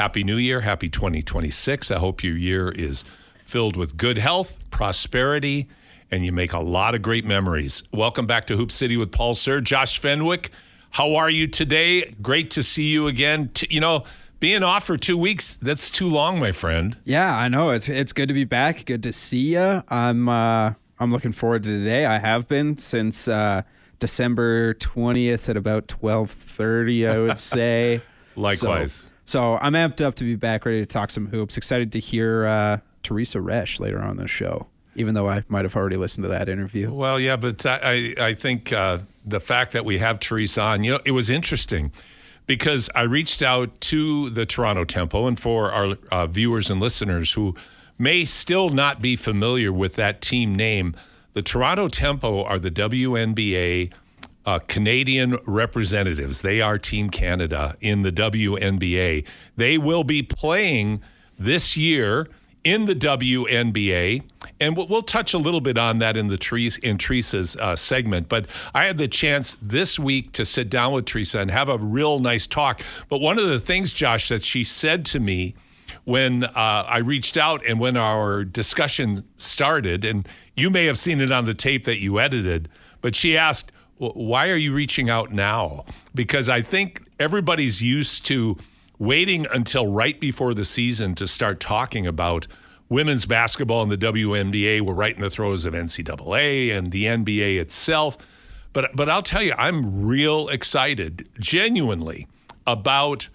Happy New Year. Happy 2026. I hope your year is filled with good health, prosperity, and you make a lot of great memories. Welcome back to Hoop City with Paul Sir. Josh Fenwick, how are you today? Great to see you again. Being off for 2 weeks, that's too long, my friend. Yeah, I know. It's good to be back. Good to see you. I'm looking forward to today. I have been since December 20th at about 12:30, I would say. Likewise. So I'm amped up to be back, ready to talk some hoops. Excited to hear Teresa Resch later on in the show, even though I might have already listened to that interview. Well, yeah, but I think the fact that we have Teresa on, it was interesting because I reached out to the Toronto Tempo, and for our viewers and listeners who may still not be familiar with that team name, the Toronto Tempo are the WNBA Canadian representatives. They are Team Canada in the WNBA. They will be playing this year in the WNBA, and we'll touch a little bit on that in Teresa's segment. But I had the chance this week to sit down with Teresa and have a real nice talk. But one of the things, Josh, that she said to me when I reached out and when our discussion started, and you may have seen it on the tape that you edited, but she asked, why are you reaching out now? Because I think everybody's used to waiting until right before the season to start talking about women's basketball in the WNBA. We're right in the throes of NCAA and the NBA itself. But I'll tell you, I'm real excited, genuinely, about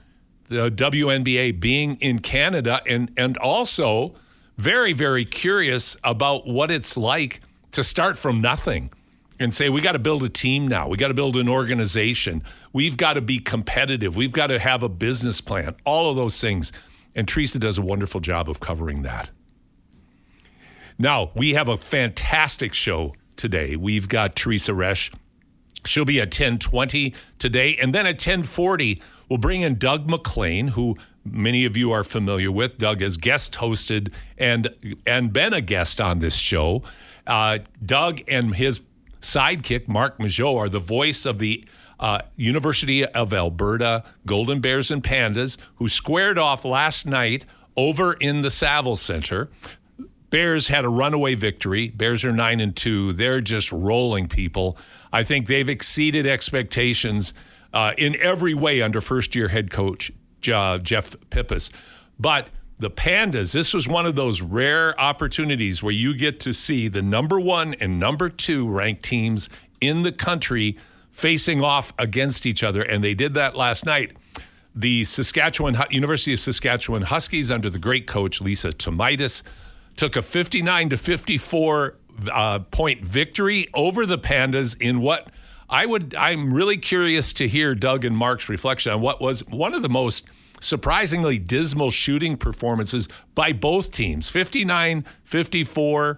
the WNBA being in Canada and also very, very curious about what it's like to start from nothing and say, we got to build a team now. We got to build an organization. We've got to be competitive. We've got to have a business plan, all of those things. And Teresa does a wonderful job of covering that. Now, we have a fantastic show today. We've got Teresa Resch. She'll be at 10:20 today. And then at 10:40, we'll bring in Doug McLean, who many of you are familiar with. Doug has guest hosted and been a guest on this show. Doug and his sidekick, Marc Majeau, are the voice of the University of Alberta Golden Bears and Pandas, who squared off last night over in the Saville Centre. Bears had a runaway victory. Bears are 9-2. They're just rolling, people. I think they've exceeded expectations in every way under first-year head coach Jeff Pippis. But the Pandas, this was one of those rare opportunities where you get to see the number 1 and number 2 ranked teams in the country facing off against each other, and they did that last night. The University of Saskatchewan Huskies, under the great coach Lisa Tomaitis, took a 59-54 point victory over the Pandas in what I'm really curious to hear Doug and Mark's reflection on what was one of the most surprisingly dismal shooting performances by both teams. 59-54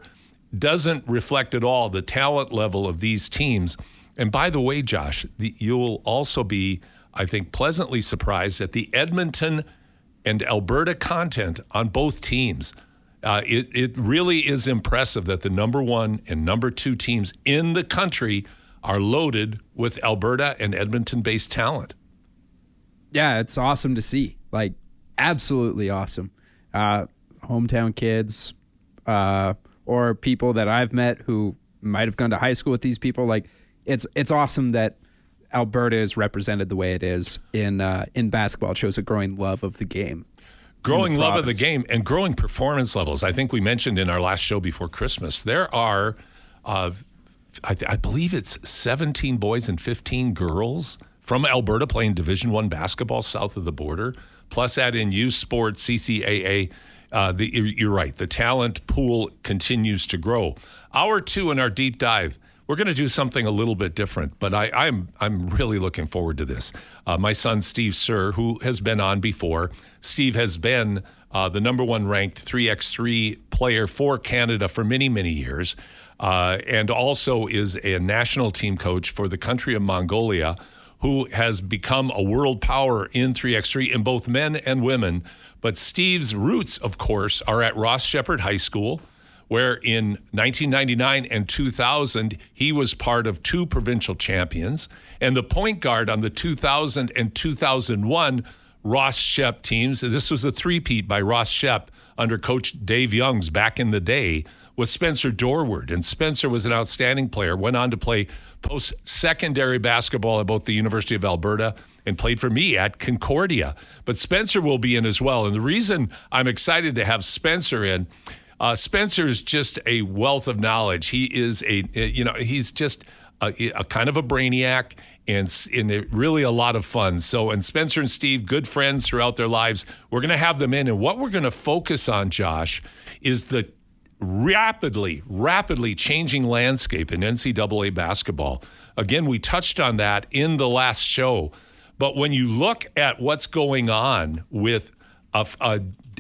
doesn't reflect at all the talent level of these teams. And by the way, Josh, you'll also be, I think, pleasantly surprised at the Edmonton and Alberta content on both teams. It really is impressive that the number 1 and number 2 teams in the country are loaded with Alberta and Edmonton-based talent. Yeah, it's awesome to see. Like, absolutely awesome. Hometown kids or people that I've met who might have gone to high school with these people. Like, it's awesome that Alberta is represented the way it is in basketball. It shows a growing love of the game. Growing love of the game and growing performance levels. I think we mentioned in our last show before Christmas, there are, I believe it's 17 boys and 15 girls from Alberta playing Division I basketball south of the border. Plus add in youth sports, CCAA. You're right. The talent pool continues to grow. Hour 2 in our deep dive, we're going to do something a little bit different, but I'm really looking forward to this. My son, Steve Sir, who has been on before. Steve has been the number 1 ranked 3x3 player for Canada for many, many years, and also is a national team coach for the country of Mongolia, who has become a world power in 3x3 in both men and women. But Steve's roots, of course, are at Ross Shepherd High School, where in 1999 and 2000, he was part of 2 provincial champions. And the point guard on the 2000 and 2001 Ross Shep teams. This was a three-peat by Ross Shep under Coach Dave Youngs back in the day, was Spencer Dorward. And Spencer was an outstanding player, went on to play post-secondary basketball at both the University of Alberta and played for me at Concordia. But Spencer will be in as well. And the reason I'm excited to have Spencer in, Spencer is just a wealth of knowledge. He is he's just a kind of a brainiac and really a lot of fun. So, and Spencer and Steve, good friends throughout their lives. We're going to have them in. And what we're going to focus on, Josh, is the rapidly changing landscape in NCAA basketball. Again, we touched on that in the last show. But when you look at what's going on with a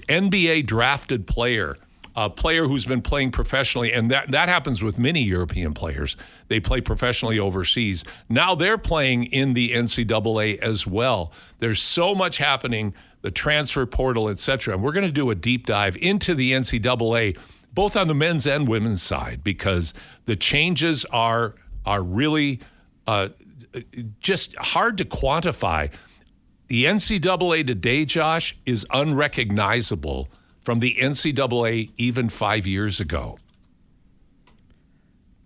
NBA drafted player, a player who's been playing professionally, and that happens with many European players. They play professionally overseas. Now they're playing in the NCAA as well. There's so much happening, the transfer portal, et cetera. And we're going to do a deep dive into the NCAA, both on the men's and women's side, because the changes are really just hard to quantify. The NCAA today, Josh, is unrecognizable from the NCAA even 5 years ago.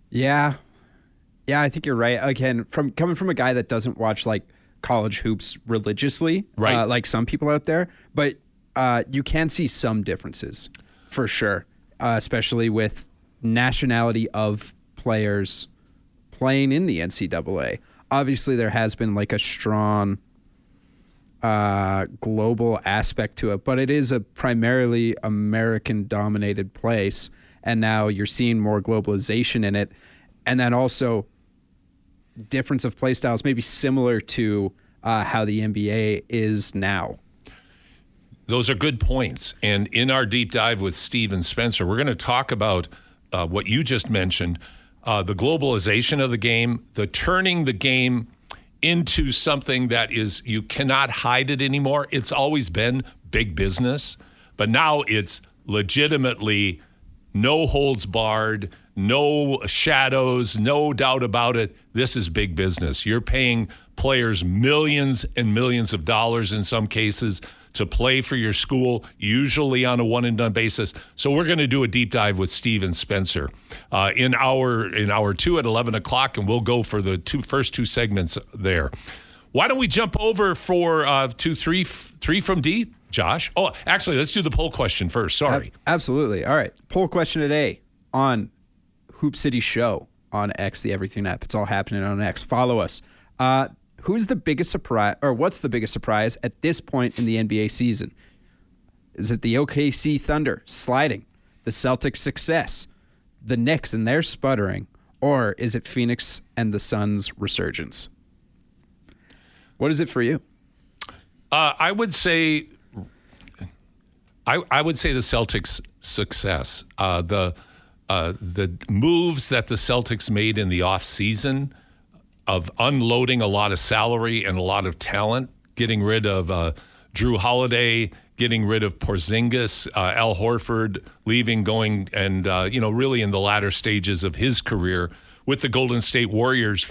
Yeah, I think you're right. Again, coming from a guy that doesn't watch like college hoops religiously, right? Like some people out there, but you can see some differences for sure, especially with nationality of players playing in the NCAA. Obviously, there has been like a strong global aspect to it, but it is a primarily American-dominated place, and now you're seeing more globalization in it, and then also difference of play styles, maybe similar to how the NBA is now. Those are good points. And in our deep dive with Steve and Spencer, we're going to talk about what you just mentioned, the globalization of the game, the turning the game into something that is, you cannot hide it anymore. It's always been big business, but now it's legitimately no holds barred, no shadows, no doubt about it. This is big business. You're paying players millions and millions of dollars in some cases to play for your school, usually on a one-and-done basis. So we're going to do a deep dive with Steve and Spencer in hour 2 at 11 o'clock, and we'll go for the first two segments there. Why don't we jump over for three from deep, Josh? Oh, actually, let's do the poll question first. Sorry. Absolutely. All right. Poll question today on Hoop City Show on X, the Everything app. It's all happening on X. Follow us. Who's the biggest surprise, or what's the biggest surprise at this point in the NBA season? Is it the OKC Thunder sliding, the Celtics' success, the Knicks and their sputtering, or is it Phoenix and the Suns' resurgence? What is it for you? I would say the Celtics' success. The moves that the Celtics made in the offseason of unloading a lot of salary and a lot of talent, getting rid of Drew Holiday, getting rid of Porzingis, Al Horford leaving, going, and really in the latter stages of his career with the Golden State Warriors.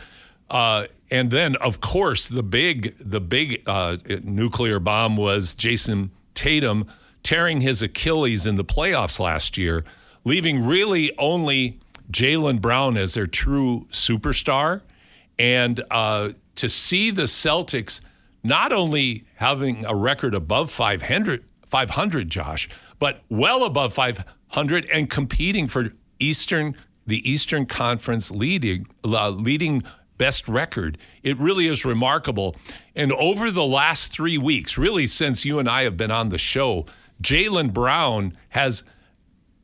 And then, of course, the big nuclear bomb was Jason Tatum tearing his Achilles in the playoffs last year, leaving really only Jaylen Brown as their true superstar. And to see the Celtics not only having a record above 500, Josh, but well above 500 and competing for the Eastern Conference leading best record, it really is remarkable. And over the last 3 weeks, really since you and I have been on the show, Jaylen Brown has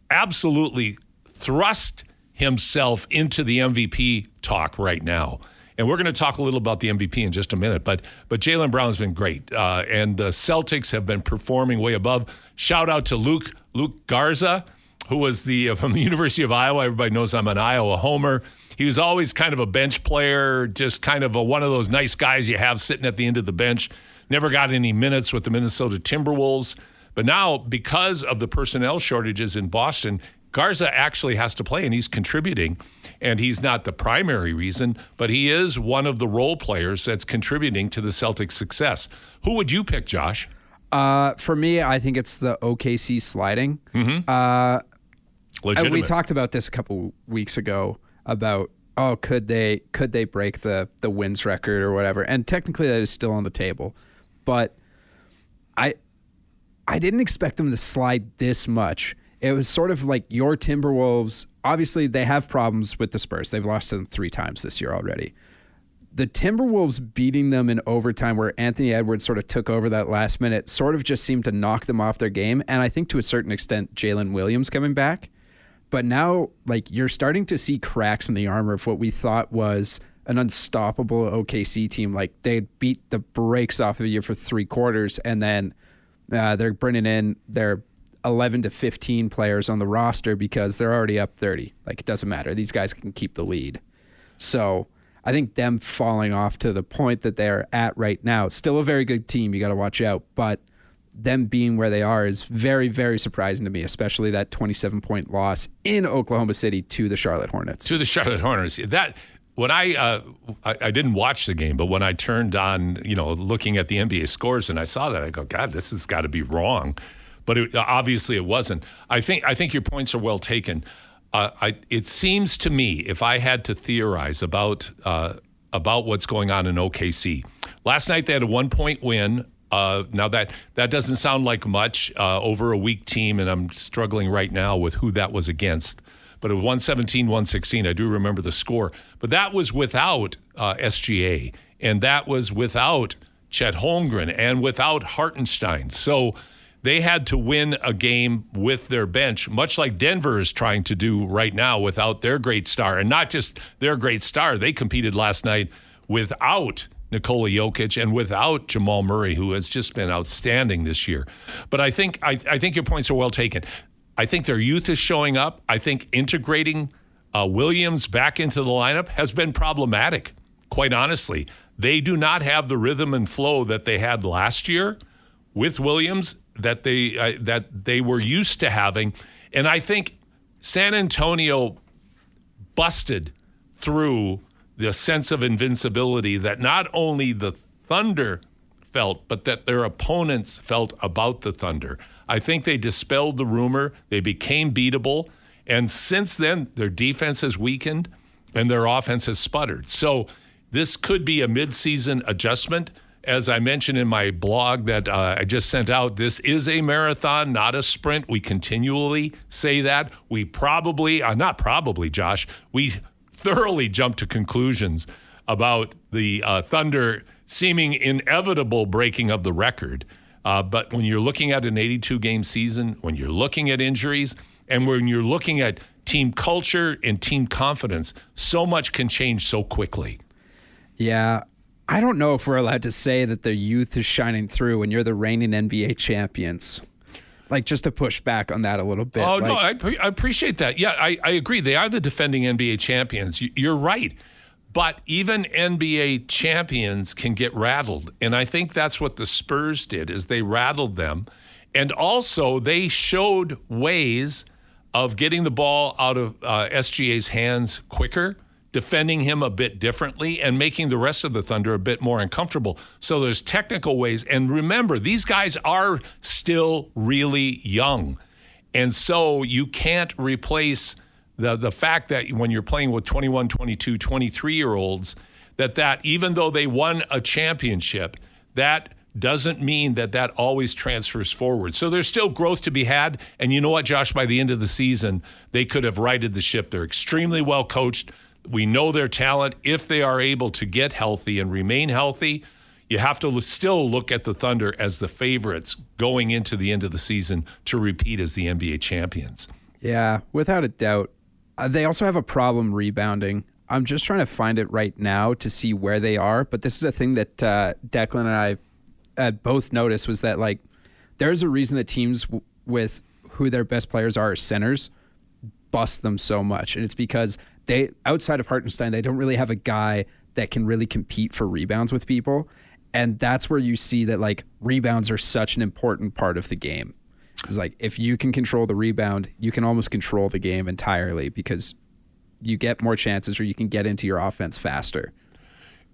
absolutely thrust himself into the MVP talk right now. And we're going to talk a little about the MVP in just a minute, but Jaylen Brown's been great, and the Celtics have been performing way above. Shout out to Luke Garza, who was from the University of Iowa. Everybody knows I'm an Iowa homer. He was always kind of a bench player, just kind of one of those nice guys you have sitting at the end of the bench. Never got any minutes with the Minnesota Timberwolves. But now, because of the personnel shortages in Boston, Garza actually has to play, and he's contributing. And he's not the primary reason, but he is one of the role players that's contributing to the Celtics' success. Who would you pick, Josh? For me, I think it's the OKC sliding. Legitimate. We talked about this a couple weeks ago about, could they break the wins record or whatever? And technically that is still on the table. But I didn't expect them to slide this much. It was sort of like your Timberwolves. Obviously, they have problems with the Spurs. They've lost to them 3 times this year already. The Timberwolves beating them in overtime, where Anthony Edwards sort of took over that last minute, sort of just seemed to knock them off their game. And I think to a certain extent, Jalen Williams coming back. But now, like, you're starting to see cracks in the armor of what we thought was an unstoppable OKC team. Like, they beat the brakes off of you for 3 quarters, and then they're bringing in their 11 to 15 players on the roster because they're already up 30. Like, it doesn't matter. These guys can keep the lead. So I think them falling off to the point that they're at right now, still a very good team. You got to watch out. But them being where they are is very, very surprising to me, especially that 27-point loss in Oklahoma City to the Charlotte Hornets. To the Charlotte Hornets. When I didn't watch the game, but when I turned on, looking at the NBA scores and I saw that, I go, God, this has got to be wrong. But obviously it wasn't. I think your points are well taken. It seems to me, if I had to theorize about what's going on in OKC, last night they had a 1-point win. Now that doesn't sound like much over a weak team, and I'm struggling right now with who that was against. But it was 117-116. I do remember the score. But that was without SGA, and that was without Chet Holmgren, and without Hartenstein. So they had to win a game with their bench, much like Denver is trying to do right now without their great star. And not just their great star. They competed last night without Nikola Jokic and without Jamal Murray, who has just been outstanding this year. But I think your points are well taken. I think their youth is showing up. I think integrating Williams back into the lineup has been problematic, quite honestly. They do not have the rhythm and flow that they had last year with Williams that they were used to having. And I think San Antonio busted through the sense of invincibility that not only the Thunder felt, but that their opponents felt about the Thunder. I think they dispelled the rumor. They became beatable. And since then, their defense has weakened and their offense has sputtered. So this could be a midseason adjustment. As I mentioned in my blog that I just sent out, this is a marathon, not a sprint. We continually say that. We probably, not probably, Josh, we thoroughly jump to conclusions about the Thunder seeming inevitable breaking of the record. But when you're looking at an 82-game season, when you're looking at injuries, and when you're looking at team culture and team confidence, so much can change so quickly. Yeah. I don't know if we're allowed to say that the youth is shining through when you're the reigning NBA champions. Like, just to push back on that a little bit. Oh, no, I appreciate that. Yeah, I agree. They are the defending NBA champions. You're right. But even NBA champions can get rattled. And I think that's what the Spurs did, is they rattled them. And also, they showed ways of getting the ball out of SGA's hands quicker, defending him a bit differently, and making the rest of the Thunder a bit more uncomfortable. So there's technical ways. And remember, these guys are still really young. And so you can't replace the fact that when you're playing with 21, 22, 23-year-olds, that even though they won a championship, that doesn't mean that always transfers forward. So there's still growth to be had. And you know what, Josh? By the end of the season, they could have righted the ship. They're extremely well coached. We know their talent. If they are able to get healthy and remain healthy, you have to still look at the Thunder as the favorites going into the end of the season to repeat as the NBA champions. Yeah, without a doubt. They also have a problem rebounding. I'm just trying to find it right now to see where they are. But this is a thing that Declan and I had both noticed, was that, like, there's a reason that teams with who their best players are as centers bust them so much. And it's because they, outside of Hartenstein, they don't really have a guy that can really compete for rebounds with people. And that's where you see that, like, rebounds are such an important part of the game. It's like, if you can control the rebound, you can almost control the game entirely, because you get more chances or you can get into your offense faster.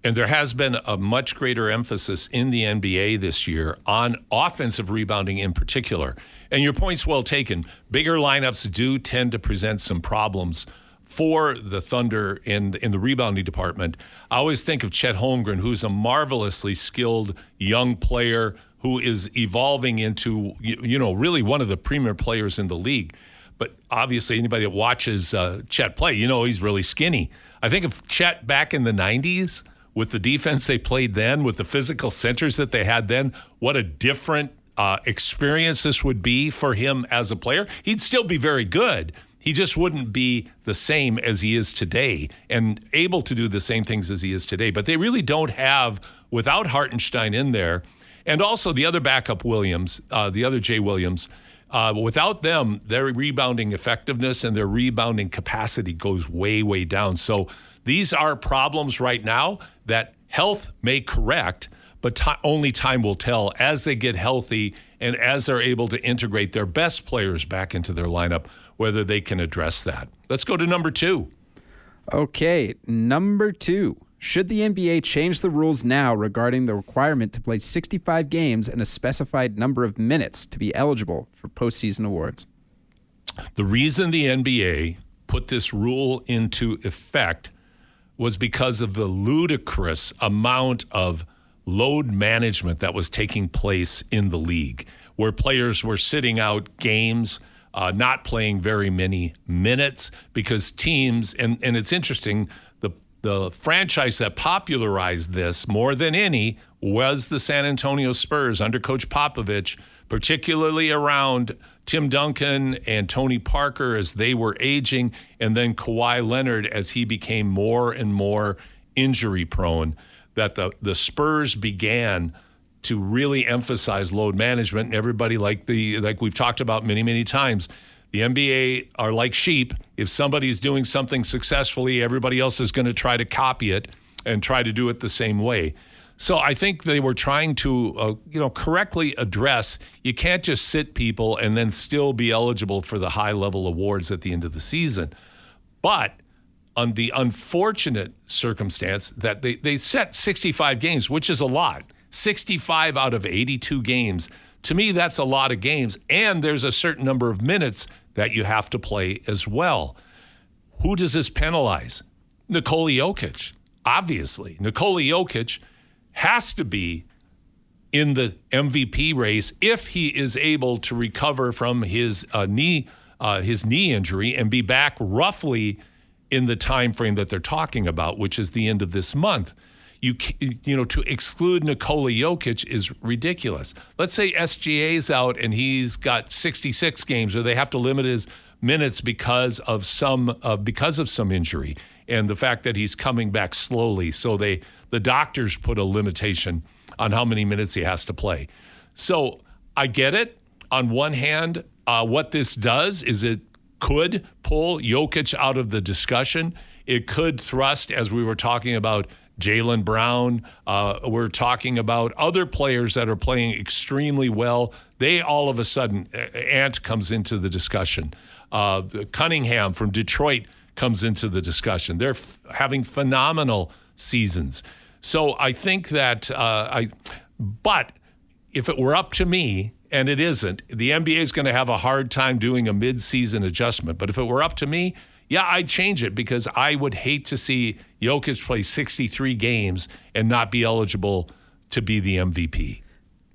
And there has been a much greater emphasis in the NBA this year on offensive rebounding in particular. And your point's well taken. Bigger lineups do tend to present some problems for the Thunder in the rebounding department. I always think of Chet Holmgren, who's a marvelously skilled young player who is evolving into, really one of the premier players in the league. But obviously anybody that watches Chet play, he's really skinny. I think of Chet back in the 90s with the defense they played then, with the physical centers that they had then, what a different experience this would be for him as a player. He'd still be very good. He just wouldn't be the same as he is today and able to do the same things as he is today. But they really don't have, without Hartenstein in there, and also the other backup Williams, the other Jay Williams, without them, their rebounding effectiveness and their rebounding capacity goes way, way down. So these are problems right now that health may correct, but only time will tell as they get healthy and as they're able to integrate their best players back into their lineup, whether they can address that. Let's go to number 2. Okay, number 2. Should the NBA change the rules now regarding the requirement to play 65 games and a specified number of minutes to be eligible for postseason awards? The reason the NBA put this rule into effect was because of the ludicrous amount of load management that was taking place in the league, where players were sitting out games, not playing very many minutes because teams, and it's interesting, the franchise that popularized this more than any was the San Antonio Spurs under Coach Popovich, particularly around Tim Duncan and Tony Parker as they were aging, and then Kawhi Leonard as he became more and more injury prone, that the Spurs began to really emphasize load management. And everybody, like we've talked about many, many times, the NBA are like sheep. If somebody's doing something successfully, everybody else is going to try to copy it and try to do it the same way. So I think they were trying to, correctly address, you can't just sit people and then still be eligible for the high-level awards at the end of the season. But on the unfortunate circumstance that they set 65 games, which is a lot, 65 out of 82 games. To me, that's a lot of games. And there's a certain number of minutes that you have to play as well. Who does this penalize? Nikola Jokic, obviously. Nikola Jokic has to be in the MVP race if he is able to recover from his knee injury and be back roughly in the time frame that they're talking about, which is the end of this month. To exclude Nikola Jokic is ridiculous. Let's say SGA's out and he's got 66 games, or they have to limit his minutes because of some injury and the fact that he's coming back slowly. So the doctors put a limitation on how many minutes he has to play. So I get it. On one hand, what this does is it could pull Jokic out of the discussion. It could thrust, as we were talking about, Jaylen Brown. We're talking about other players that are playing extremely well. They all of a sudden, Ant comes into the discussion. Cunningham from Detroit comes into the discussion. They're having phenomenal seasons. So I think that, but if it were up to me, and it isn't, the NBA is going to have a hard time doing a mid-season adjustment. But if it were up to me, yeah, I'd change it, because I would hate to see Jokic play 63 games and not be eligible to be the MVP.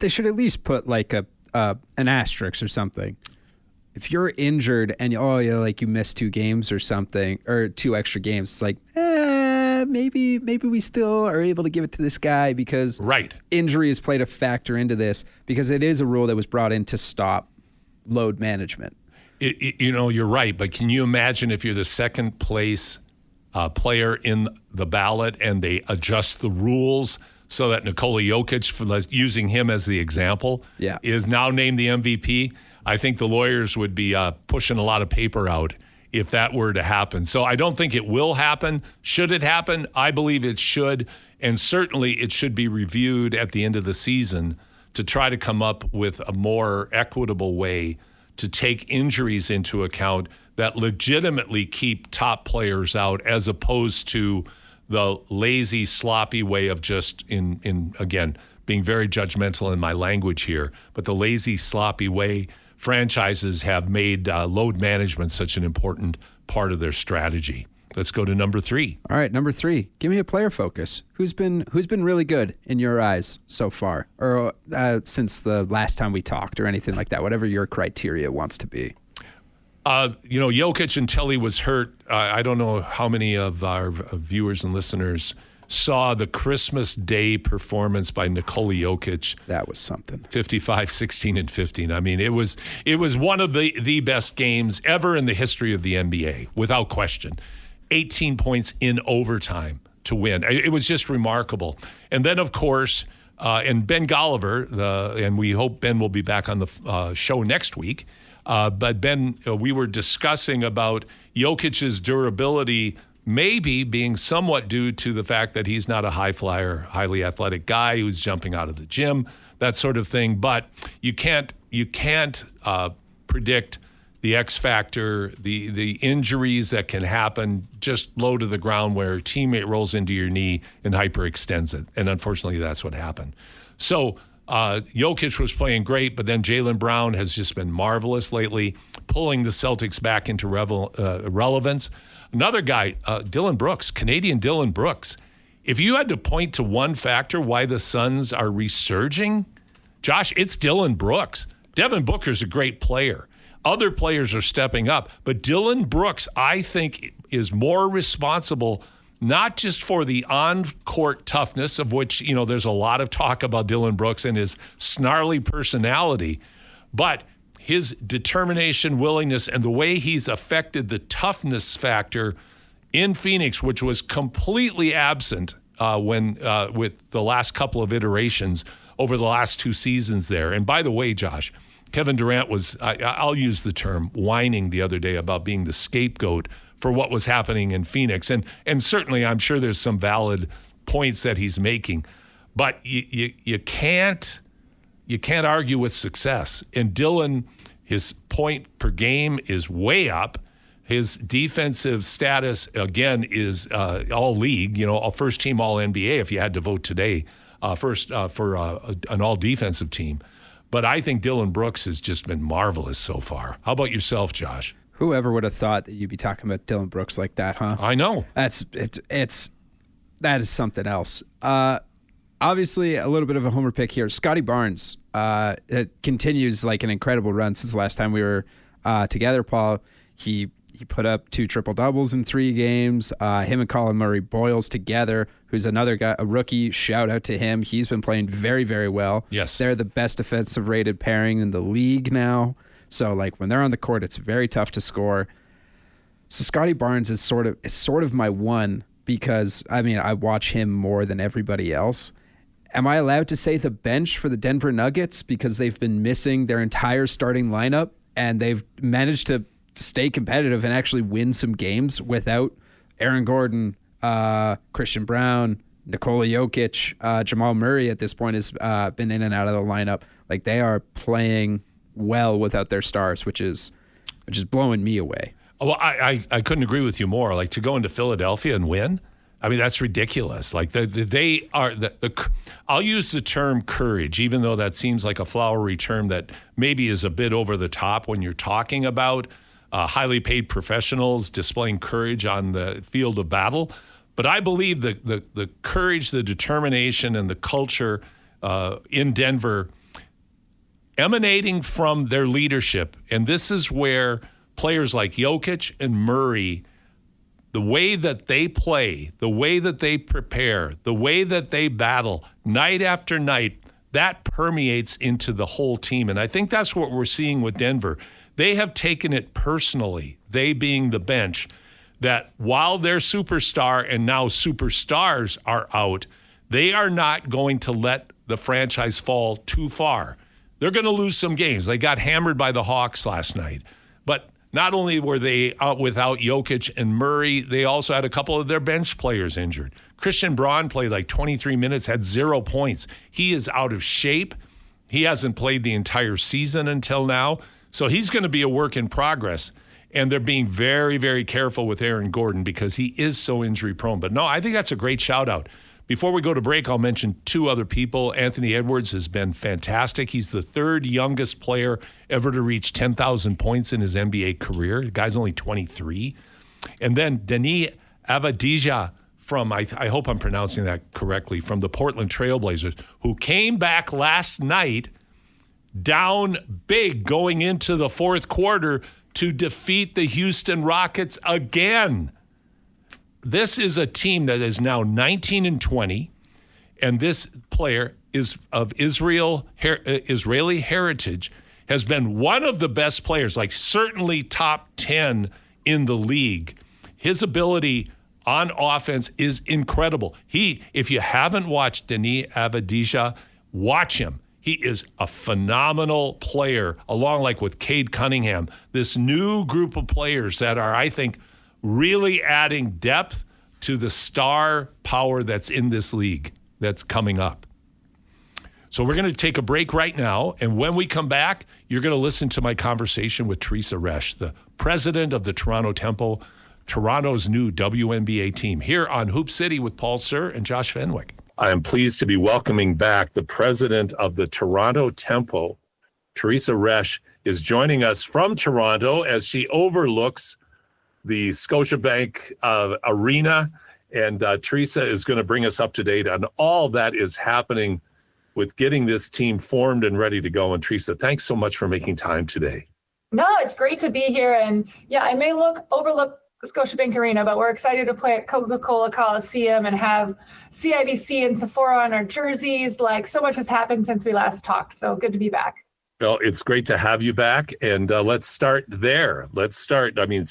They should at least put like an asterisk or something. If you're injured and you missed 2 games or something, or 2 extra games, it's like, maybe we still are able to give it to this guy because injury has played a factor into this, because it is a rule that was brought in to stop load management. You're right, but can you imagine if you're the second place player in the ballot and they adjust the rules so that Nikola Jokic, using him as the example, is now named the MVP? I think the lawyers would be pushing a lot of paper out if that were to happen. So I don't think it will happen. Should it happen? I believe it should, and certainly it should be reviewed at the end of the season to try to come up with a more equitable way to take injuries into account that legitimately keep top players out, as opposed to the lazy, sloppy way of just again, being very judgmental in my language here, but the lazy, sloppy way franchises have made load management such an important part of their strategy. Let's go to number 3. All right, number 3. Give me a player focus. Who's been really good in your eyes so far, or since the last time we talked, or anything like that? Whatever your criteria wants to be. Jokic, until he was hurt, I don't know how many of our viewers and listeners saw the Christmas Day performance by Nikola Jokic. That was something. 55, 16, and 15. I mean, it was one of the best games ever in the history of the NBA, without question. 18 points in overtime to win. It was just remarkable. And then, of course, and Ben Golliver, and we hope Ben will be back on the show next week. But Ben, we were discussing about Jokic's durability maybe being somewhat due to the fact that he's not a high flyer, highly athletic guy who's jumping out of the gym, that sort of thing. But you can't predict the X factor, the injuries that can happen just low to the ground where a teammate rolls into your knee and hyperextends it. And unfortunately, that's what happened. So Jokic was playing great, but then Jaylen Brown has just been marvelous lately, pulling the Celtics back into relevance. Another guy, Dylan Brooks, Canadian Dylan Brooks. If you had to point to one factor why the Suns are resurging, Josh, it's Dylan Brooks. Devin Booker's a great player. Other players are stepping up, but Dylan Brooks, I think, is more responsible not just for the on-court toughness, of which, there's a lot of talk about Dylan Brooks and his snarly personality, but his determination, willingness, and the way he's affected the toughness factor in Phoenix, which was completely absent with the last couple of iterations over the last 2 seasons there. And by the way, Josh, Kevin Durant was, I'll use the term, whining the other day about being the scapegoat for what was happening in Phoenix. And certainly I'm sure there's some valid points that he's making. But you can't argue with success. And Dylan, his point per game is way up. His defensive status, again, is all league, first team all NBA if you had to vote today for an all defensive team. But I think Dylan Brooks has just been marvelous so far. How about yourself, Josh? Whoever would have thought that you'd be talking about Dylan Brooks like that, huh? I know. That is something else. Obviously, a little bit of a homer pick here. Scotty Barnes it continues like an incredible run since the last time we were together, Paul. He put up 2 triple-doubles in 3 games. Him and Colin Murray-Boyles together, who's another guy, a rookie. Shout out to him. He's been playing very, very well. Yes. They're the best defensive-rated pairing in the league now. So, when they're on the court, it's very tough to score. So Scotty Barnes is sort of my one because, I watch him more than everybody else. Am I allowed to say the bench for the Denver Nuggets because they've been missing their entire starting lineup and they've managed to stay competitive and actually win some games without Aaron Gordon, Christian Brown, Nikola Jokic, Jamal Murray at this point has been in and out of the lineup. They are playing well without their stars, which is blowing me away. Well, I couldn't agree with you more. To go into Philadelphia and win, that's ridiculous. They are I'll use the term courage, even though that seems like a flowery term that maybe is a bit over the top when you're talking about highly paid professionals displaying courage on the field of battle. But I believe the courage, the determination, and the culture in Denver emanating from their leadership. And this is where players like Jokic and Murray, the way that they play, the way that they prepare, the way that they battle night after night, that permeates into the whole team. And I think that's what we're seeing with Denver. They have taken it personally, they being the bench, that while their superstar and now superstars are out, they are not going to let the franchise fall too far. They're going to lose some games. They got hammered by the Hawks last night. But not only were they out without Jokic and Murray, they also had a couple of their bench players injured. Christian Braun played 23 minutes, had 0 points. He is out of shape. He hasn't played the entire season until now. So he's going to be a work in progress. And they're being very, very careful with Aaron Gordon because he is so injury prone. But no, I think that's a great shout out. Before we go to break, I'll mention two other people. Anthony Edwards has been fantastic. He's the third youngest player ever to reach 10,000 points in his NBA career. The guy's only 23. And then Denis Avdija from, I hope I'm pronouncing that correctly, from the Portland Trailblazers, who came back last night down big going into the fourth quarter to defeat the Houston Rockets again. This is a team that is now 19-20, and this player is of Israeli heritage, has been one of the best players, like certainly top 10 in the league. His ability on offense is incredible. If you haven't watched Denis Avdija, watch him. He is a phenomenal player, along like with Cade Cunningham, this new group of players that are, I think, really adding depth to the star power that's in this league that's coming up. So we're going to take a break right now, and when we come back, you're going to listen to my conversation with Teresa Resch, the president of the Toronto Tempo, Toronto's new WNBA team, here on Hoop City with Paul Sir and Josh Fenwick. I am pleased to be welcoming back the president of the Toronto Tempo. Teresa Resch is joining us from Toronto as she overlooks the Scotiabank Arena. And Teresa is going to bring us up to date on all that is happening with getting this team formed and ready to go. And Teresa, thanks so much for making time today. No, it's great to be here. And yeah, I may overlook Scotiabank Arena, but we're excited to play at Coca-Cola Coliseum and have CIBC and Sephora on our jerseys. Like, so much has happened since we last talked. So good to be back. Well, it's great to have you back. And let's start there. I mean,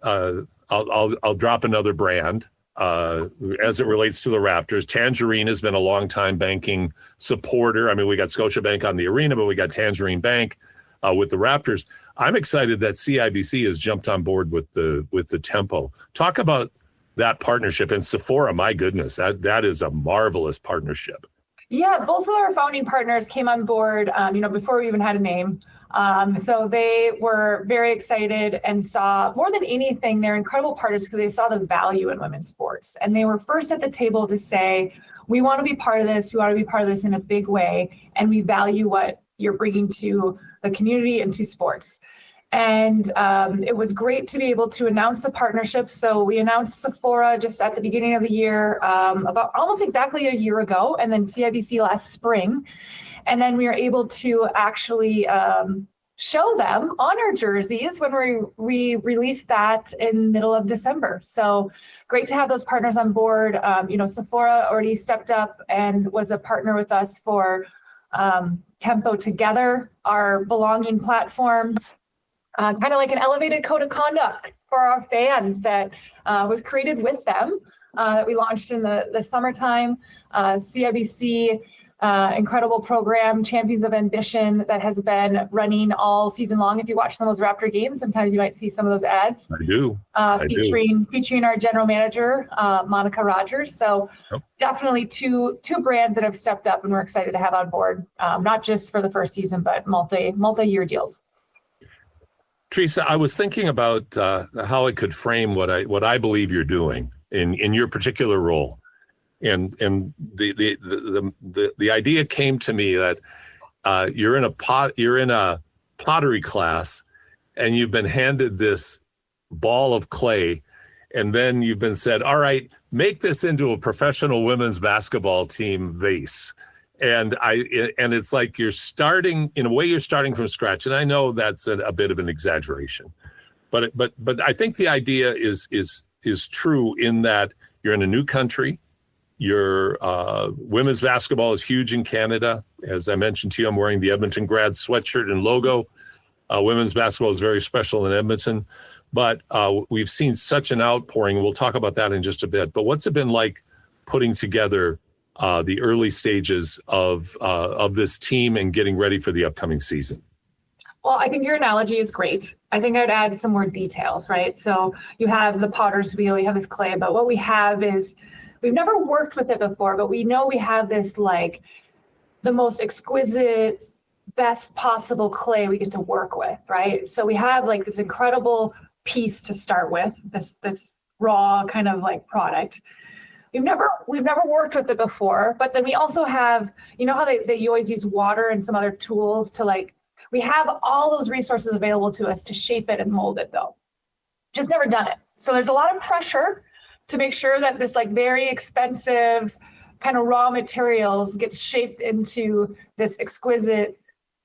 I'll drop another brand as it relates to the Raptors. Tangerine has been a long-time banking supporter. I mean, we got Scotiabank on the arena, but we got Tangerine Bank with the Raptors. I'm excited that CIBC has jumped on board with the Tempo. Talk about that partnership. And Sephora, my goodness, that is a marvelous partnership. Yeah, both of our founding partners came on board, before we even had a name. So they were very excited and saw, more than anything, they're incredible partners because they saw the value in women's sports. And they were first at the table to say, we want to be part of this. We want to be part of this in a big way. And we value what you're bringing to the community and to sports. And it was great to be able to announce a partnership. So we announced Sephora just at the beginning of the year, about almost exactly a year ago, and then CIBC last spring. And then we were able to actually show them on our jerseys when we released that in middle of December. So great to have those partners on board. Sephora already stepped up and was a partner with us for Tempo Together, our belonging platform, kind of like an elevated code of conduct for our fans that was created with them, that we launched in the summertime. CIBC, incredible program, Champions of Ambition, that has been running all season long. If you watch some of those Raptor games, sometimes you might see some of those ads. I do. Featuring our general manager, Monica Rogers. So definitely two brands that have stepped up and we're excited to have on board, not just for the first season, but multi-year deals. Teresa, I was thinking about how I could frame what I believe you're doing in your particular role. And the idea came to me that you're in a pottery class and you've been handed this ball of clay, and then you've been said, all right, make this into a professional women's basketball team vase. And it's like you're starting from scratch. And I know that's a bit of an exaggeration, but I think the idea is true in that you're in a new country. Your women's basketball is huge in Canada. As I mentioned to you, I'm wearing the Edmonton Grad sweatshirt and logo. Women's basketball is very special in Edmonton, but we've seen such an outpouring. We'll talk about that in just a bit. But what's it been like putting together the early stages of this team and getting ready for the upcoming season? Well, I think your analogy is great. I think I'd add some more details, right? So you have the potter's wheel, you have this clay, but what we have is, we've never worked with it before, but we know we have this, like, the most exquisite best possible clay we get to work with, right? So we have like this incredible piece to start with, this raw kind of like product. We've never worked with it before, but then we also have, you know how you always use water and some other tools to like, we have all those resources available to us to shape it and mold it though. Just never done it. So there's a lot of pressure to make sure that this like very expensive kind of raw materials gets shaped into this exquisite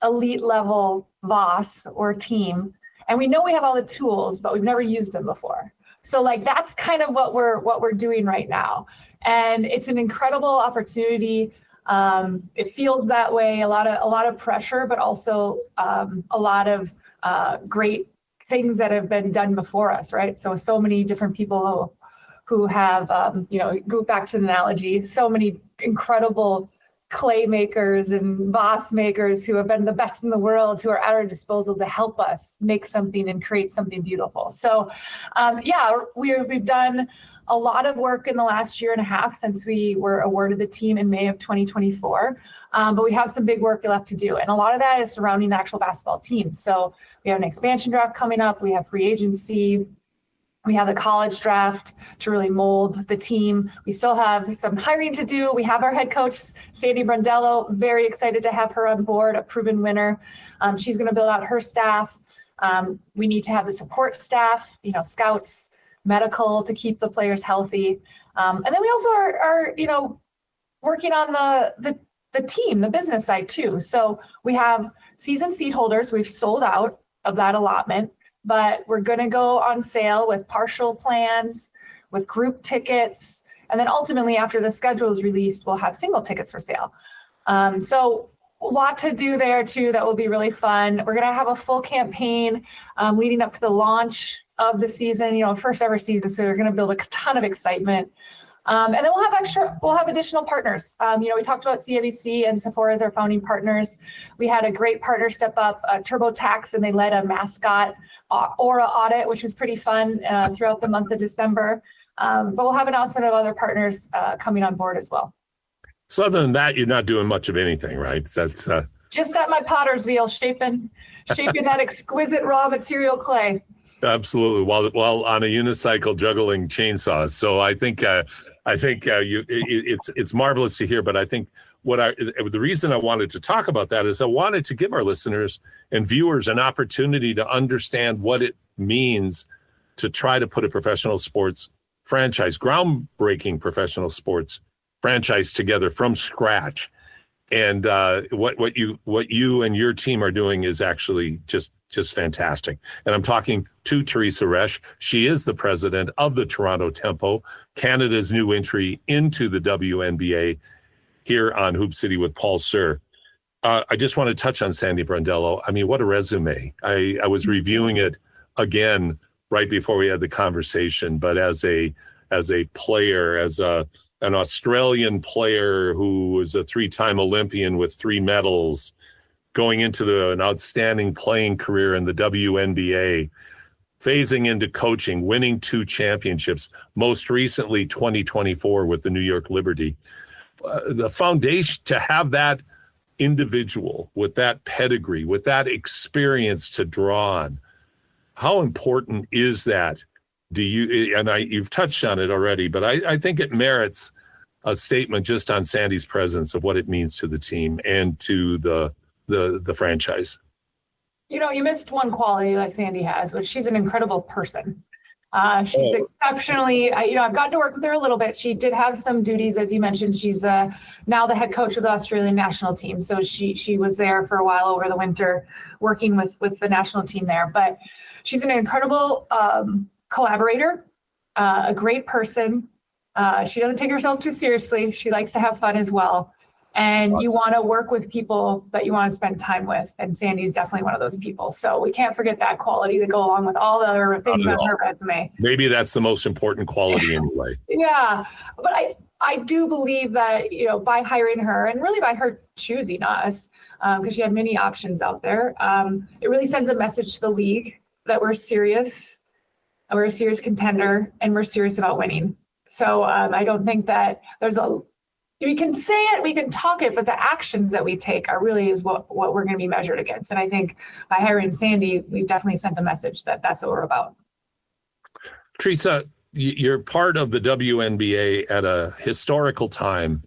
elite level vase or team. And we know we have all the tools, but we've never used them before. So like that's kind of what we're doing right now. And it's an incredible opportunity. It feels that way, a lot of pressure, but also a lot of great things that have been done before us, right? So many different people who have, go back to the analogy, so many incredible clay makers and vase makers who have been the best in the world, who are at our disposal to help us make something and create something beautiful. So we've done a lot of work in the last year and a half since we were awarded the team in May of 2024. But we have some big work left to do. And a lot of that is surrounding the actual basketball team. So we have an expansion draft coming up. We have free agency. We have the college draft to really mold the team. We still have some hiring to do. We have our head coach, Sandy Brondello, very excited to have her on board, a proven winner. She's going to build out her staff. We need to have the support staff, scouts, medical to keep the players healthy. And then we also are working on the team, the business side too. So we have season seat holders. We've sold out of that allotment, but we're going to go on sale with partial plans, with group tickets. And then ultimately after the schedule is released, we'll have single tickets for sale. So a lot to do there too. That will be really fun. We're going to have a full campaign leading up to the launch of the season, first ever season. So we're going to build a ton of excitement. And then we'll have additional partners. We talked about CIBC and Sephora as our founding partners. We had a great partner step up, TurboTax, and they led a mascot aura audit, which was pretty fun throughout the month of December. But we'll have an announcement of other partners coming on board as well. So other than that, you're not doing much of anything, right? That's just at my potter's wheel, shaping that exquisite raw material clay. Absolutely. While on a unicycle juggling chainsaws. So I think it's marvelous to hear. But I think the reason I wanted to talk about that is I wanted to give our listeners and viewers an opportunity to understand what it means to try to put a professional sports franchise, groundbreaking professional sports franchise together from scratch. And what you and your team are doing is actually just fantastic. And I'm talking to Teresa Resch. She is the president of the Toronto Tempo, Canada's new entry into the WNBA, here on Hoop City with Paul Sir. I just want to touch on Sandy Brondello. I mean, what a resume. I was reviewing it again right before we had the conversation, but as a player, as an Australian player who was a 3-time Olympian with 3 medals, going into an outstanding playing career in the WNBA, phasing into coaching, winning 2 championships, most recently 2024 with the New York Liberty. The foundation to have that individual with that pedigree, with that experience to draw on, how important is that? You've touched on it already, but I think it merits a statement just on Sandy's presence of what it means to the team and to the franchise. You missed one quality that Sandy has, which she's an incredible person. She's exceptionally, I've gotten to work with her a little bit. She did have some duties, as you mentioned. She's now the head coach of the Australian national team. So she was there for a while over the winter working with the national team there. But she's an incredible collaborator, a great person. She doesn't take herself too seriously. She likes to have fun as well. And awesome. You want to work with people that you want to spend time with. And Sandy's definitely one of those people. So we can't forget that quality to go along with all the other things on her resume. Maybe that's the most important quality anyway. Yeah. But I do believe that, by hiring her and really by her choosing us, because she had many options out there, it really sends a message to the league that we're serious. We're a serious contender and we're serious about winning. So I don't think that there's we can say it, we can talk it, but the actions that we take are really is what we're going to be measured against. And I think by hiring Sandy, we've definitely sent the message that that's what we're about. Teresa, you're part of the WNBA at a historical time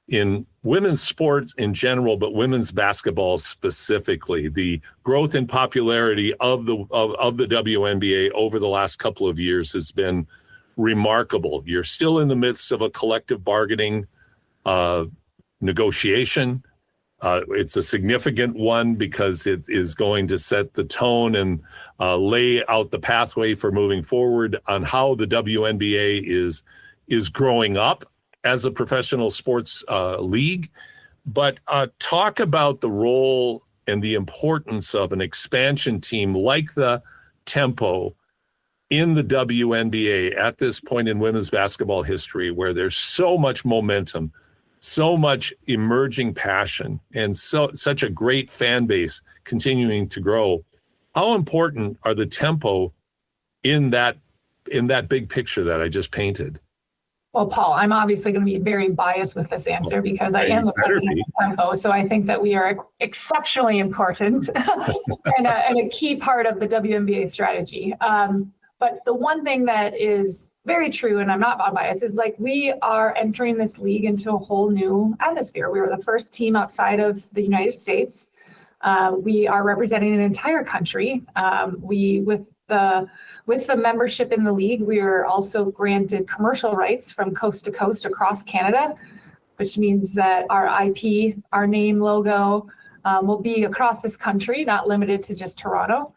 in women's sports in general, but women's basketball specifically. The growth in popularity of the WNBA over the last couple of years has been remarkable. You're still in the midst of a collective bargaining negotiation. It's a significant one because it is going to set the tone and lay out the pathway for moving forward on how the WNBA is growing up as a professional sports league. But talk about the role and the importance of an expansion team like the Tempo in the WNBA at this point in women's basketball history, where there's so much momentum, so much emerging passion, and such a great fan base continuing to grow. How important are the Tempo in that big picture that I just painted? Well, Paul, I'm obviously going to be very biased with this answer because I am the president of Tempo. So I think that we are exceptionally important and a key part of the WNBA strategy. But the one thing that is very true, and I'm not biased, is like we are entering this league into a whole new atmosphere. We were the first team outside of the United States. We are representing an entire country. With the membership in the league, we are also granted commercial rights from coast to coast across Canada, which means that our IP, our name, logo will be across this country, not limited to just Toronto.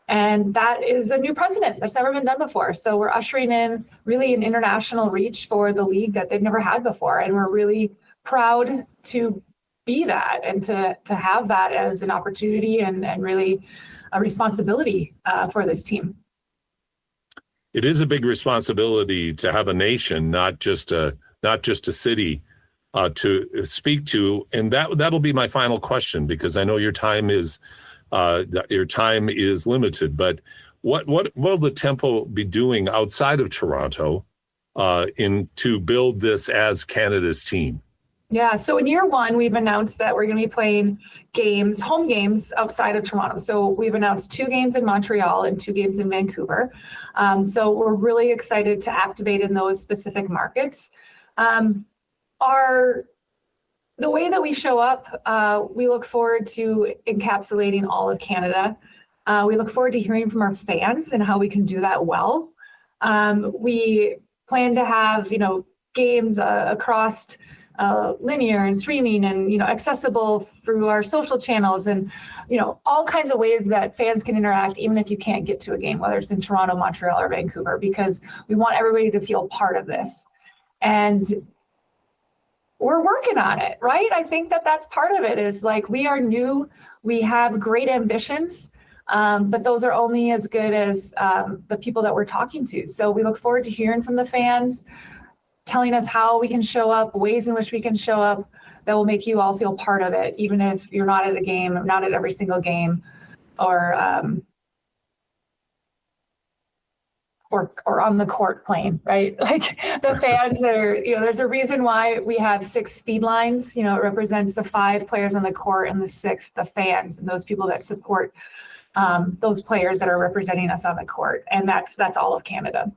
And that is a new precedent that's never been done before. So we're ushering in really an international reach for the league that they've never had before. And we're really proud to be that and to have that as an opportunity and really a responsibility for this team. It is a big responsibility to have a nation, not just a city to speak to. And that'll be my final question, because I know your time is limited. But what will the Tempo be doing outside of Toronto to build this as Canada's team? Yeah, so in year one, we've announced that we're going to be playing home games outside of Toronto. So we've announced 2 games in Montreal and 2 games in Vancouver. So we're really excited to activate in those specific markets. The way that we show up, we look forward to encapsulating all of Canada. We look forward to hearing from our fans and how we can do that well. We plan to have, games across linear and streaming and, accessible through our social channels and, all kinds of ways that fans can interact, even if you can't get to a game, whether it's in Toronto, Montreal, or Vancouver, because we want everybody to feel part of this. And we're working on it, right? I think that that's part of it is like, we are new, we have great ambitions, but those are only as good as the people that we're talking to. So we look forward to hearing from the fans, telling us how we can show up, ways in which we can show up that will make you all feel part of it, even if you're not at a game, not at every single game, or on the court playing, right? Like the fans are, there's a reason why we have 6 speed lines. It represents the 5 players on the court and the 6, the fans, and those people that support those players that are representing us on the court. And that's all of Canada.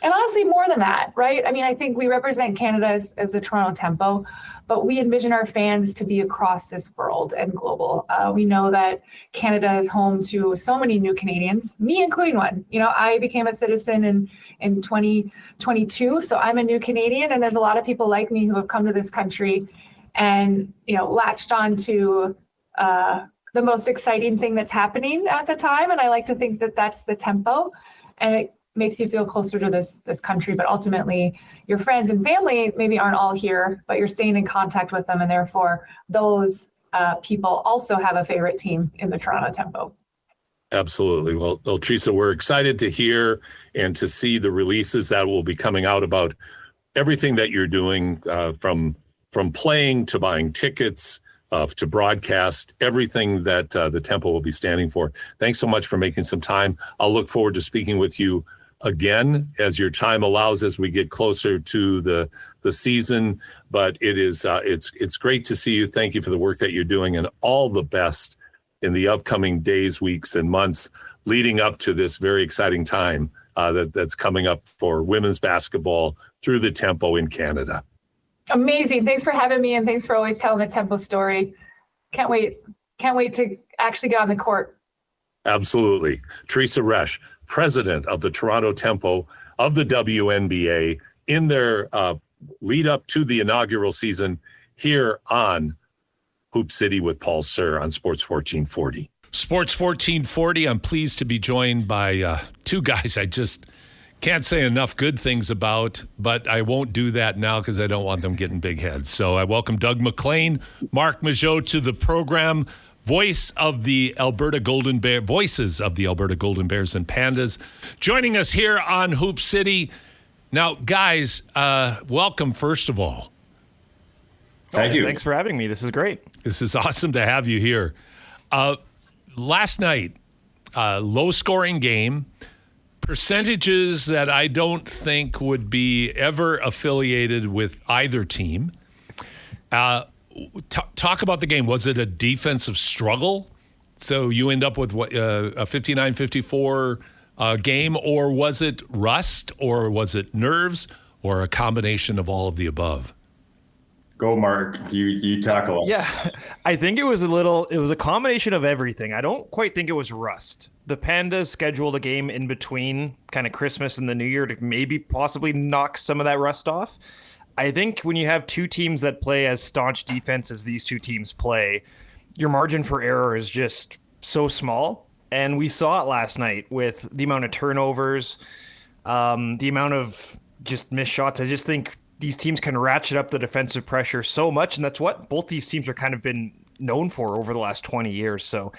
And honestly, more than that, right? I mean, I think we represent Canada as the Toronto Tempo, but we envision our fans to be across this world and global. We know that Canada is home to so many new Canadians, me including one. I became a citizen in 2022, so I'm a new Canadian, and there's a lot of people like me who have come to this country and, latched on to the most exciting thing that's happening at the time. And I like to think that that's the Tempo, and it makes you feel closer to this country, but ultimately your friends and family maybe aren't all here, but you're staying in contact with them, and therefore those people also have a favorite team in the Toronto Tempo. Absolutely. Well, Teresa, we're excited to hear and to see the releases that will be coming out about everything that you're doing, from playing to buying tickets, to broadcast, everything that the Tempo will be standing for. Thanks so much for making some time. I'll look forward to speaking with you again as your time allows, as we get closer to the season. but it's great to see you. Thank you for the work that you're doing, and all the best in the upcoming days, weeks, and months leading up to this very exciting time that's coming up for women's basketball through the Tempo in Canada. Amazing. Thanks for having me, and thanks for always telling the Tempo story. Can't wait to actually get on the court. Absolutely. Teresa Resch, president of the Toronto Tempo of the WNBA, in their lead up to the inaugural season here on Hoop City with Paul Sir on Sports 1440. Sports 1440, I'm pleased to be joined by two guys I just can't say enough good things about, but I won't do that now because I don't want them getting big heads. So I welcome Doug McLean, Marc Majeau to the program, voices of the Alberta Golden Bears and Pandas, joining us here on Hoop City. Now, guys, welcome, first of all. Thank you. Thanks for having me. This is great. This is awesome to have you here. Last night, low-scoring game, percentages that I don't think would be ever affiliated with either team. Talk about the game. Was it a defensive struggle? So you end up with what, a 59-54 game, or was it rust, or was it nerves, or a combination of all of the above? Go, Mark. You tackle. Yeah, I think it was a combination of everything. I don't quite think it was rust. The Pandas scheduled a game in between kind of Christmas and the New Year to maybe possibly knock some of that rust off. I think when you have two teams that play as staunch defense as these two teams play, your margin for error is just so small. And we saw it last night with the amount of turnovers, the amount of just missed shots. I just think these teams can ratchet up the defensive pressure so much, and that's what both these teams are kind of been known for over the last 20 years. So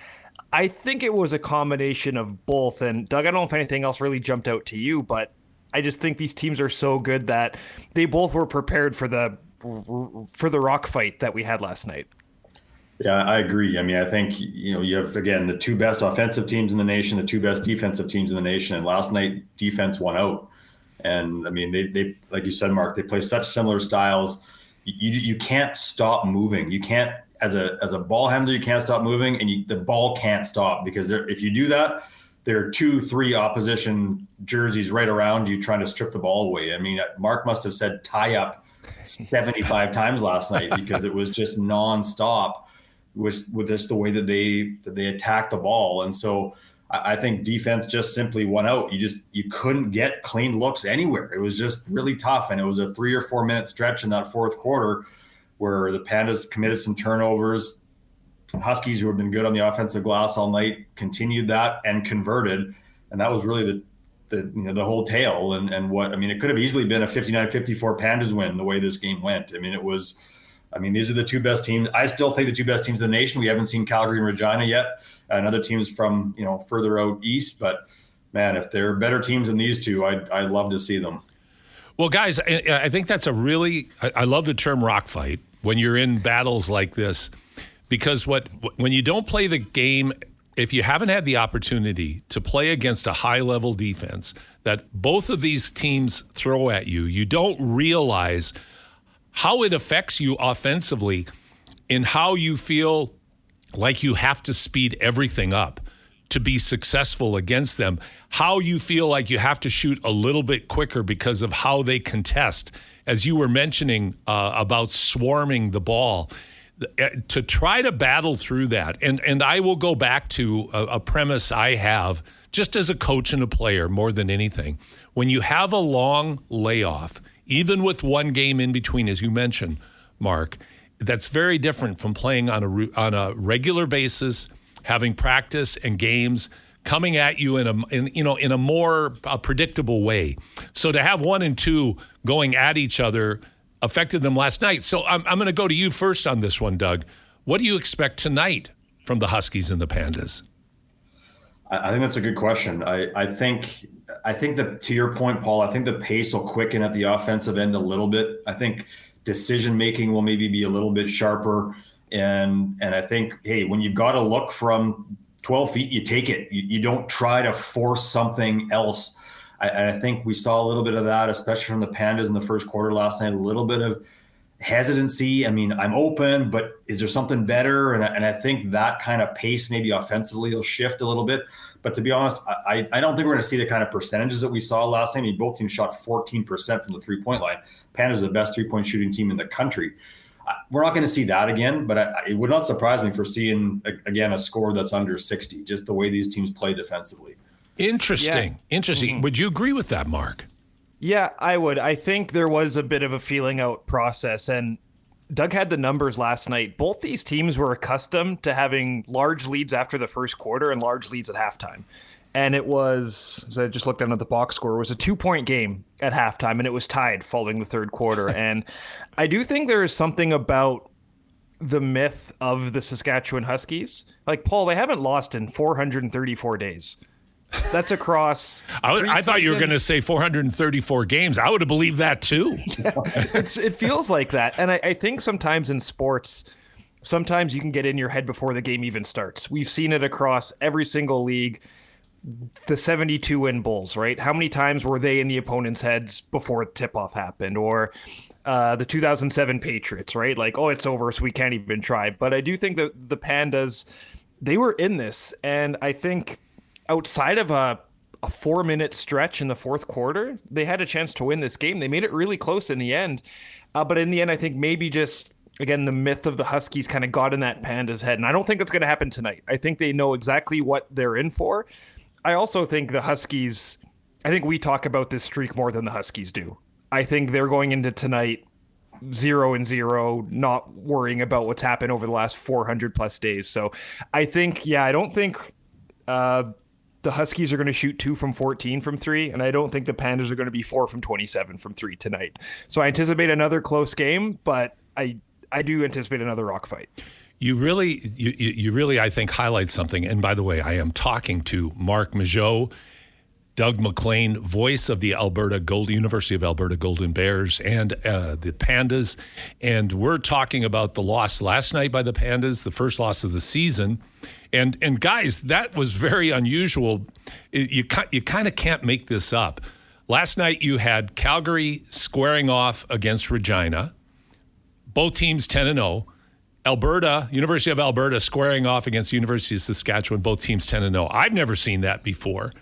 I think it was a combination of both. And Doug, I don't know if anything else really jumped out to you, but I just think these teams are so good that they both were prepared for the rock fight that we had last night. Yeah, I agree. I mean, I think, you have, again, the two best offensive teams in the nation, the two best defensive teams in the nation. And last night, defense won out. And I mean, they like you said, Mark, they play such similar styles. You can't stop moving. You can't, as a ball handler, you can't stop moving, and the ball can't stop, because if you do that, there are 2-3 opposition jerseys right around you trying to strip the ball away. I mean, Mark must have said tie up 75 times last night, because it was just nonstop with this, the way that they attacked the ball. And so I think defense just simply won out. You couldn't get clean looks anywhere. It was just really tough. And it was a 3 or 4 minute stretch in that fourth quarter where the Pandas committed some turnovers. Huskies, who have been good on the offensive glass all night, continued that and converted. And that was really the whole tale. And it could have easily been a 59-54 Pandas win, the way this game went. These are the two best teams. I still think the two best teams in the nation. We haven't seen Calgary and Regina yet, and other teams from further out east. But man, if there are better teams than these two, I'd love to see them. Well, guys, I think that's I love the term rock fight when you're in battles like this, because when you don't play the game, if you haven't had the opportunity to play against a high-level defense that both of these teams throw at you, you don't realize how it affects you offensively, in how you feel like you have to speed everything up to be successful against them, how you feel like you have to shoot a little bit quicker because of how they contest, as you were mentioning about swarming the ball, to try to battle through that. And I will go back to a premise I have just as a coach and a player more than anything. When you have a long layoff, even with one game in between, as you mentioned, Mark, that's very different from playing on a regular basis, having practice and games coming at you in a more predictable way. So to have 1 and 2 going at each other affected them last night. So I'm going to go to you first on this one, Doug. What do you expect tonight from the Huskies and the Pandas? I think that's a good question. I think that, to your point, Paul, I think the pace will quicken at the offensive end a little bit. I think decision making will maybe be a little bit sharper. And I think, hey, when you've got to look from 12 feet, you take it. You don't try to force something else. I think we saw a little bit of that, especially from the Pandas in the first quarter last night. A little bit of, hesitancy. I mean, I'm open, but is there something better? And I think that kind of pace maybe offensively will shift a little bit. But to be honest, I don't think we're going to see the kind of percentages that we saw last time. I mean, both teams shot 14% from the three-point line. Pandas are the best three-point shooting team in the country. We're not going to see that again, but it would not surprise me for seeing, again, a score that's under 60, just the way these teams play defensively. Interesting. Mm-hmm. Would you agree with that, Mark? Yeah, I would. I think there was a bit of a feeling out process, and Doug had the numbers last night. Both these teams were accustomed to having large leads after the first quarter and large leads at halftime. And it was, as I just looked down at the box score, it was a 2-point game at halftime, and it was tied following the third quarter. And I do think there is something about the myth of the Saskatchewan Huskies. Like, Paul, they haven't lost in 434 days. That's across. I thought you were going to say 434 games. I would have believed that too. Yeah, it feels like that. And I think sometimes in sports, sometimes you can get in your head before the game even starts. We've seen it across every single league. The 72-win Bulls, right? How many times were they in the opponent's heads before tip-off happened? Or the 2007 Patriots, right? Like, oh, it's over, so we can't even try. But I do think that the Pandas, they were in this. And I think outside of a 4-minute stretch in the fourth quarter, they had a chance to win this game. They made it really close in the end. But in the end, I think maybe just, again, the myth of the Huskies kind of got in that Pandas' head. And I don't think that's going to happen tonight. I think they know exactly what they're in for. I also think the Huskies, I think we talk about this streak more than the Huskies do. I think they're going into tonight 0-0, not worrying about what's happened over the last 400 plus days. So I think, I don't think the Huskies are going to shoot 2 from 14 from 3, and I don't think the Pandas are going to be 4 from 27 from 3 tonight. So I anticipate another close game, but I do anticipate another rock fight. You really, I think, highlight something. And by the way, I am talking to Marc Majeau, Doug McLean, voice of the University of Alberta Golden Bears and the Pandas. And we're talking about the loss last night by the Pandas, the first loss of the season. And guys, that was very unusual. You kind of can't make this up. Last night you had Calgary squaring off against Regina. Both teams 10-0. Alberta, University of Alberta squaring off against the University of Saskatchewan, both teams 10-0. I've never seen that before.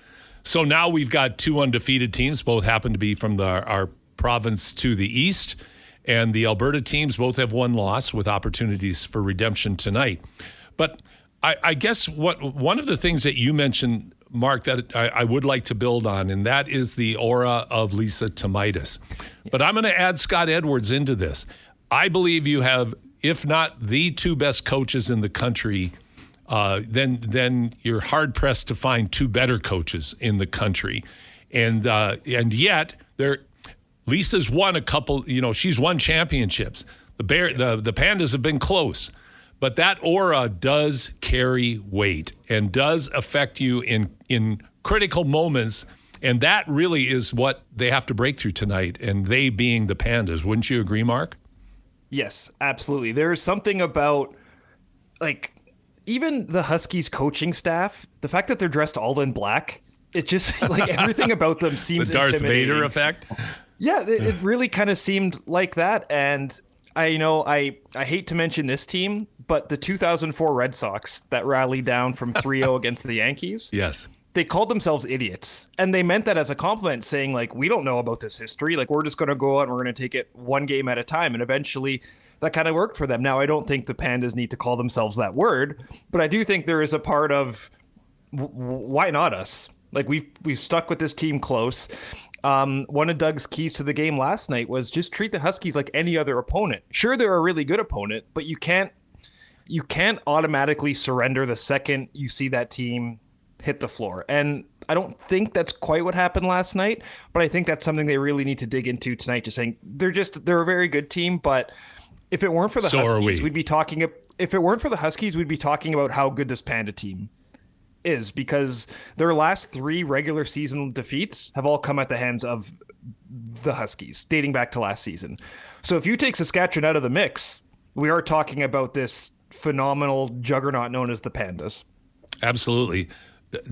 So now we've got 2 undefeated teams, both happen to be from our province to the east, and the Alberta teams both have 1 loss with opportunities for redemption tonight. But I guess one of the things that you mentioned, Mark, that I would like to build on, and that is the aura of Lisa Tomaitis. But I'm going to add Scott Edwards into this. I believe you have, if not the 2 best coaches in the country, then you're hard pressed to find 2 better coaches in the country, and yet Lisa's won a couple. She's won championships. The Pandas have been close, but that aura does carry weight and does affect you in critical moments, and that really is what they have to break through tonight. And they being the Pandas, wouldn't you agree, Mark? Yes, absolutely. There's something about, like, even the Huskies coaching staff, the fact that they're dressed all in black, it just, like, everything about them seems the Darth intimidating. Vader effect? Yeah, it really kind of seemed like that. And I hate to mention this team, but the 2004 Red Sox that rallied down from 3-0 against the Yankees. Yes. They called themselves idiots, and they meant that as a compliment, saying, like, we don't know about this history. Like, we're just going to go out and we're going to take it 1 game at a time. And eventually that kind of worked for them. Now, I don't think the Pandas need to call themselves that word, but I do think there is a part of why not us? Like, we've stuck with this team close. One of Doug's keys to the game last night was just treat the Huskies like any other opponent. Sure, they're a really good opponent, but you can't automatically surrender the second you see that team hit the floor. And I don't think that's quite what happened last night, but I think that's something they really need to dig into tonight, just saying they're a very good team, but if it weren't for the Huskies, we'd be talking about how good this Panda team is, because their last 3 regular season defeats have all come at the hands of the Huskies, dating back to last season. So if you take Saskatchewan out of the mix, we are talking about this phenomenal juggernaut known as the Pandas. Absolutely.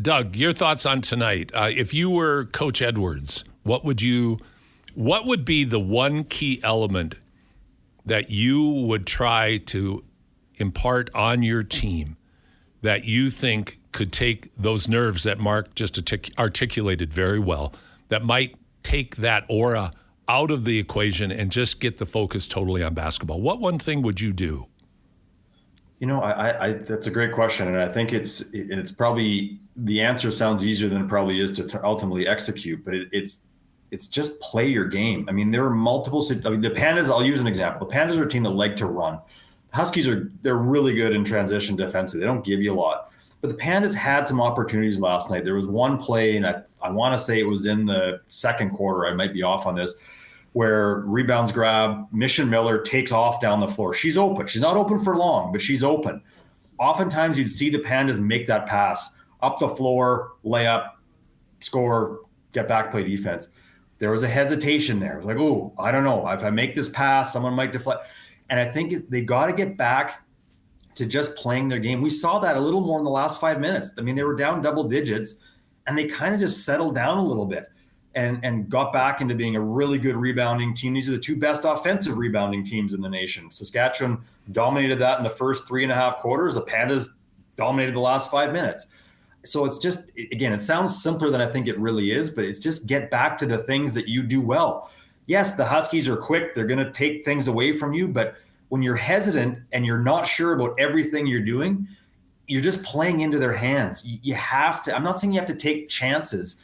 Doug, your thoughts on tonight. If you were Coach Edwards, what would be the one key element that you would try to impart on your team that you think could take those nerves that Marc just articulated very well, that might take that aura out of the equation and just get the focus totally on basketball? What one thing would you do? I that's a great question, and I think it's probably, the answer sounds easier than it probably is to ultimately execute, but it's just play your game. I mean, there are multiple. I mean, the Pandas. I'll use an example. The Pandas are a team that like to run. Huskies they're really good in transition defensive. They don't give you a lot, but the Pandas had some opportunities last night. There was one play, and I want to say it was in the second quarter. I might be off on this, where rebounds grab, Mission Miller takes off down the floor. She's open. She's not open for long, but she's open. Oftentimes you'd see the Pandas make that pass up the floor, layup, score, get back, play defense. There was a hesitation there. It was like, oh, I don't know. If I make this pass, someone might deflect. And I think they got to get back to just playing their game. We saw that a little more in the last 5 minutes. I mean, they were down double digits, and they kind of just settled down a little bit and got back into being a really good rebounding team. These are the two best offensive rebounding teams in the nation. Saskatchewan dominated that in the first 3.5 quarters. The Pandas dominated the last 5 minutes. So it's just, again, it sounds simpler than I think it really is, but it's just get back to the things that you do well. Yes, the Huskies are quick. They're going to take things away from you, but when you're hesitant and you're not sure about everything you're doing, you're just playing into their hands. You have to, I'm not saying you have to take chances,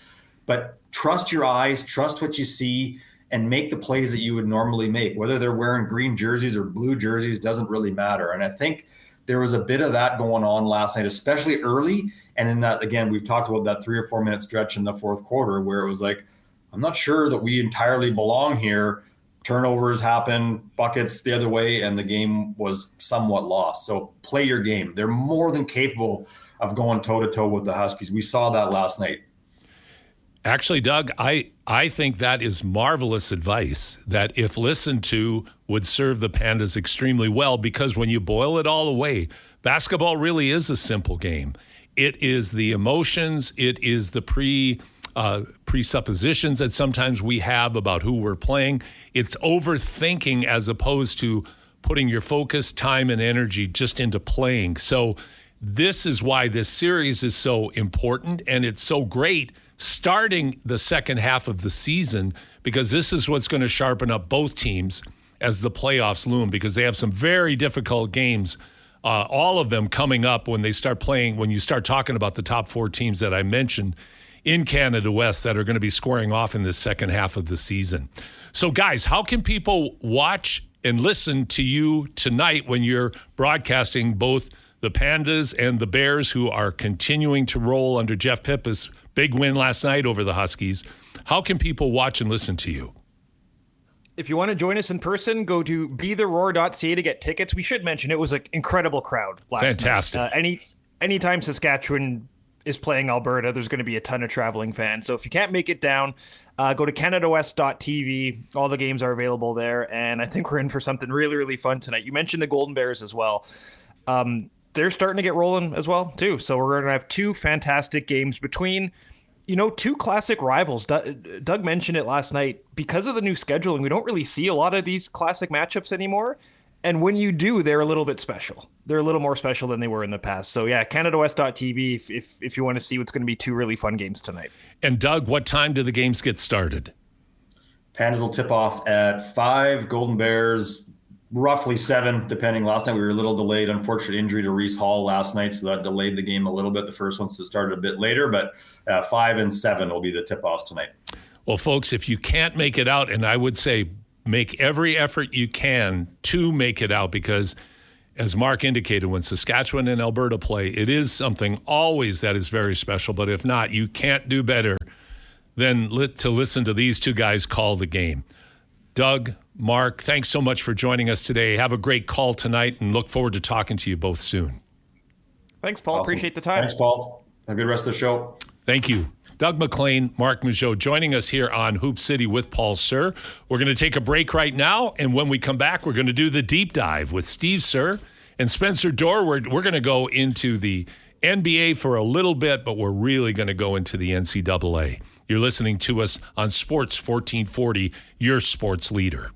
but trust your eyes, trust what you see, and make the plays that you would normally make. Whether they're wearing green jerseys or blue jerseys doesn't really matter. And I think there was a bit of that going on last night, especially early. And in that, again, we've talked about that 3 or 4 minute stretch in the fourth quarter where it was like, I'm not sure that we entirely belong here. Turnovers happen, buckets the other way, and the game was somewhat lost. So play your game. They're more than capable of going toe-to-toe with the Huskies. We saw that last night. Actually, Doug, I think that is marvelous advice that, if listened to, would serve the Pandas extremely well, because when you boil it all away, basketball really is a simple game. It is the emotions, it is the presuppositions that sometimes we have about who we're playing. It's overthinking as opposed to putting your focus, time, and energy just into playing. So this is why this series is so important, and it's so great starting the second half of the season, because this is what's going to sharpen up both teams as the playoffs loom, because they have some very difficult games, all of them coming up when they start playing, when you start talking about the top 4 teams that I mentioned in Canada West that are going to be squaring off in the second half of the season. So, guys, how can people watch and listen to you tonight when you're broadcasting both the Pandas and the Bears, who are continuing to roll under Jeff Pippa's big win last night over the Huskies? How can people watch and listen to you? If you want to join us in person, go to betheroar.ca to get tickets. We should mention it was an incredible crowd last night. Fantastic. Anytime Saskatchewan is playing Alberta, there's going to be a ton of traveling fans. So if you can't make it down, go to canadawest.tv. All the games are available there. And I think we're in for something really, really fun tonight. You mentioned the Golden Bears as well. They're starting to get rolling as well, too. So we're going to have 2 fantastic games between, 2 classic rivals. Doug mentioned it last night. Because of the new scheduling, we don't really see a lot of these classic matchups anymore. And when you do, they're a little bit special. They're a little more special than they were in the past. So, yeah, CanadaWest.tv if you want to see what's going to be 2 really fun games tonight. And, Doug, what time do the games get started? Pandas will tip off at 5, Golden Bears roughly 7, depending. Last night we were a little delayed. Unfortunate injury to Reese Hall last night, so that delayed the game a little bit. The first one's started a bit later, but 5 and 7 will be the tip-offs tonight. Well, folks, if you can't make it out, and I would say make every effort you can to make it out, because as Marc indicated, when Saskatchewan and Alberta play, it is something always that is very special. But if not, you can't do better than to listen to these 2 guys call the game. Doug, Marc, thanks so much for joining us today. Have a great call tonight, and look forward to talking to you both soon. Thanks, Paul. Awesome. Appreciate the time. Thanks, Paul. Have a good rest of the show. Thank you. Doug McLean, Marc Majeau joining us here on Hoop City with Paul Sir. We're going to take a break right now, and when we come back, we're going to do the deep dive with Steve Sir and Spencer Dorward. We're going to go into the NBA for a little bit, but we're really going to go into the NCAA. You're listening to us on Sports 1440, your sports leader.